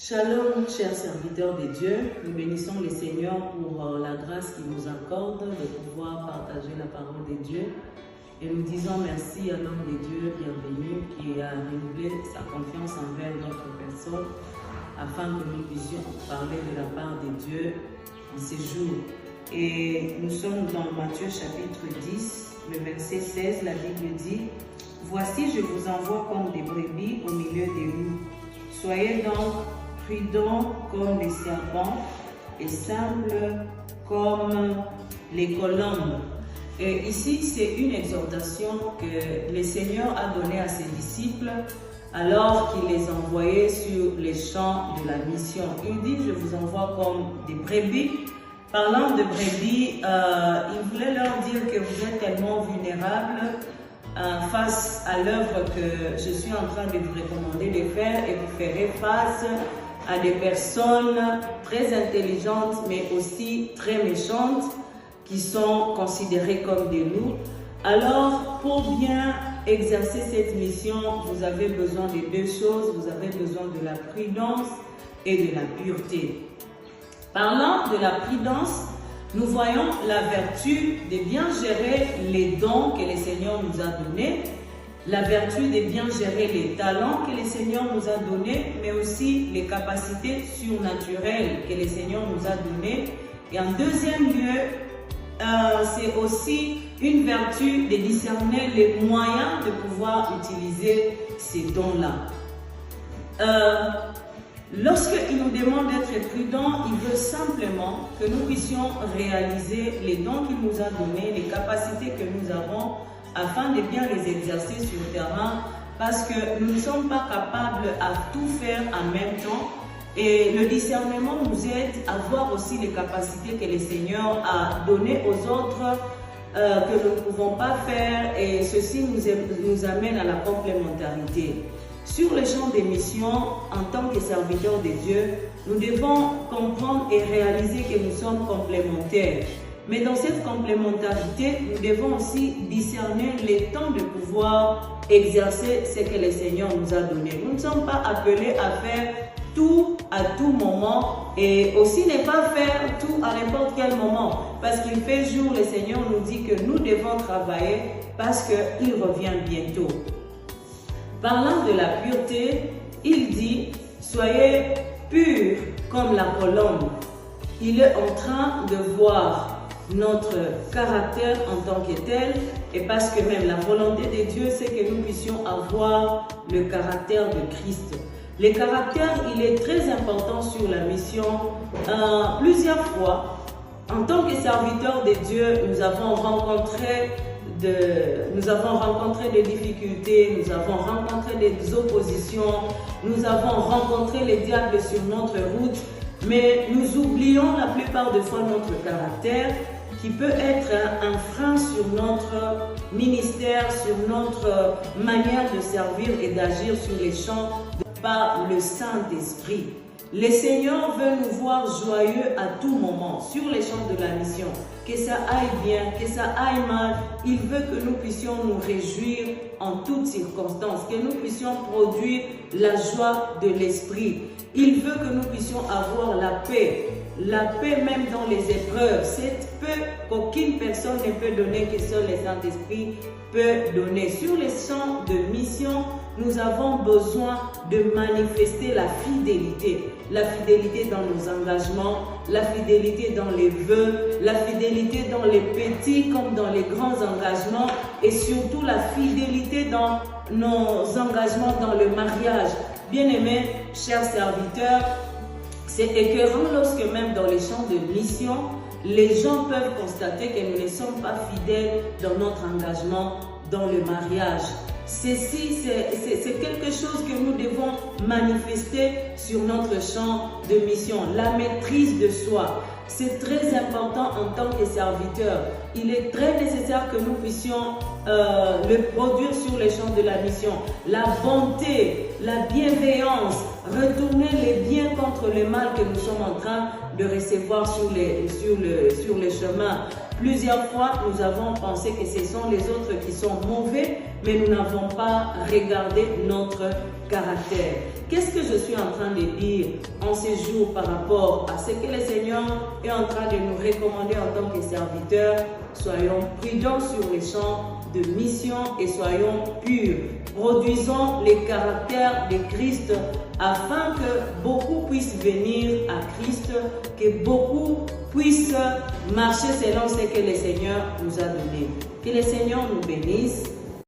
Shalom, chers serviteurs de Dieu, nous bénissons le Seigneur pour la grâce qu'il nous accorde de pouvoir partager la parole de Dieu. Et nous disons merci à l'homme de Dieu bienvenu qui a renouvelé sa confiance envers notre personne afin que nous puissions parler de la part de Dieu en ces jours. Et nous sommes dans Matthieu chapitre 10, le verset 16, la Bible dit « Voici, je vous envoie comme des brebis au milieu des loups. Soyez donc prudents comme les serpents et simples comme les colombes. » Et ici, c'est une exhortation que le Seigneur a donnée à ses disciples alors qu'il les envoyait sur les champs de la mission. Il dit, je vous envoie comme des brebis. Parlant de brebis, il voulait leur dire que vous êtes tellement vulnérables face à l'œuvre que je suis en train de vous recommander de faire, et vous ferez face à des personnes très intelligentes mais aussi très méchantes qui sont considérées comme des loups. Alors, pour bien exercer cette mission, vous avez besoin de deux choses. Vous avez besoin de la prudence et de la pureté. Parlant de la prudence, nous voyons la vertu de bien gérer les dons que le Seigneur nous a donnés, la vertu de bien gérer les talents que le Seigneur nous a donnés, mais aussi les capacités surnaturelles que le Seigneur nous a données. Et en deuxième lieu, c'est aussi une vertu de discerner les moyens de pouvoir utiliser ces dons-là. Lorsqu'il nous demande d'être prudents, il veut simplement que nous puissions réaliser les dons qu'il nous a donnés, les capacités que nous avons, afin de bien les exercer sur le terrain, parce que nous ne sommes pas capables à tout faire en même temps. Et le discernement nous aide à voir aussi les capacités que le Seigneur a données aux autres que nous ne pouvons pas faire, et ceci nous amène à la complémentarité. Sur le champ des missions, en tant que serviteurs de Dieu, nous devons comprendre et réaliser que nous sommes complémentaires. Mais dans cette complémentarité, nous devons aussi discerner les temps de pouvoir exercer ce que le Seigneur nous a donné. Nous ne sommes pas appelés à faire tout à tout moment, et aussi ne pas faire tout à n'importe quel moment. Parce qu'il fait jour, le Seigneur nous dit que nous devons travailler parce qu'il revient bientôt. Parlant de la pureté, il dit « Soyez purs comme la colombe ». Il est en train de voir notre caractère en tant que tel, et parce que même la volonté de Dieu, c'est que nous puissions avoir le caractère de Christ. Le caractère, il est très important sur la mission. Plusieurs fois, en tant que serviteurs de Dieu, nous avons rencontré des difficultés, nous avons rencontré des oppositions, nous avons rencontré les diables sur notre route, mais nous oublions la plupart des fois notre caractère, qui peut être un frein sur notre ministère, sur notre manière de servir et d'agir sur les champs par le Saint-Esprit. Le Seigneur veut nous voir joyeux à tout moment sur les champs de la mission. Que ça aille bien, que ça aille mal, il veut que nous puissions nous réjouir en toutes circonstances, que nous puissions produire la joie de l'esprit. Il veut que nous puissions avoir la paix même dans les épreuves, cette paix qu'aucune personne ne peut donner, que seul le Saint-Esprit peut donner. Sur les champs de mission, nous avons besoin de manifester la fidélité dans nos engagements, la fidélité dans les vœux, la fidélité dans les petits comme dans les grands engagements, et surtout la fidélité dans nos engagements dans le mariage. Bien-aimés, chers serviteurs, c'est écœurant lorsque même dans les champs de mission, les gens peuvent constater que nous ne sommes pas fidèles dans notre engagement dans le mariage. Ceci, c'est quelque chose que nous devons manifester sur notre champ de mission. La maîtrise de soi, c'est très important en tant que serviteur. Il est très nécessaire que nous puissions le produire sur les champs de la mission. La bonté, la bienveillance, retourner les biens contre le mal que nous sommes en train de recevoir sur le chemin. Plusieurs fois, nous avons pensé que ce sont les autres qui sont mauvais, mais nous n'avons pas regardé notre caractère. Qu'est-ce que je suis en train de dire en ces jours par rapport à ce que le Seigneur est en train de nous recommander en tant que serviteurs? Soyons prudents sur les champs de mission et soyons purs. Produisons le caractère de Christ afin que beaucoup puissent venir à Christ, que beaucoup puissent marcher selon ce que le Seigneur nous a donné. Que le Seigneur nous bénisse.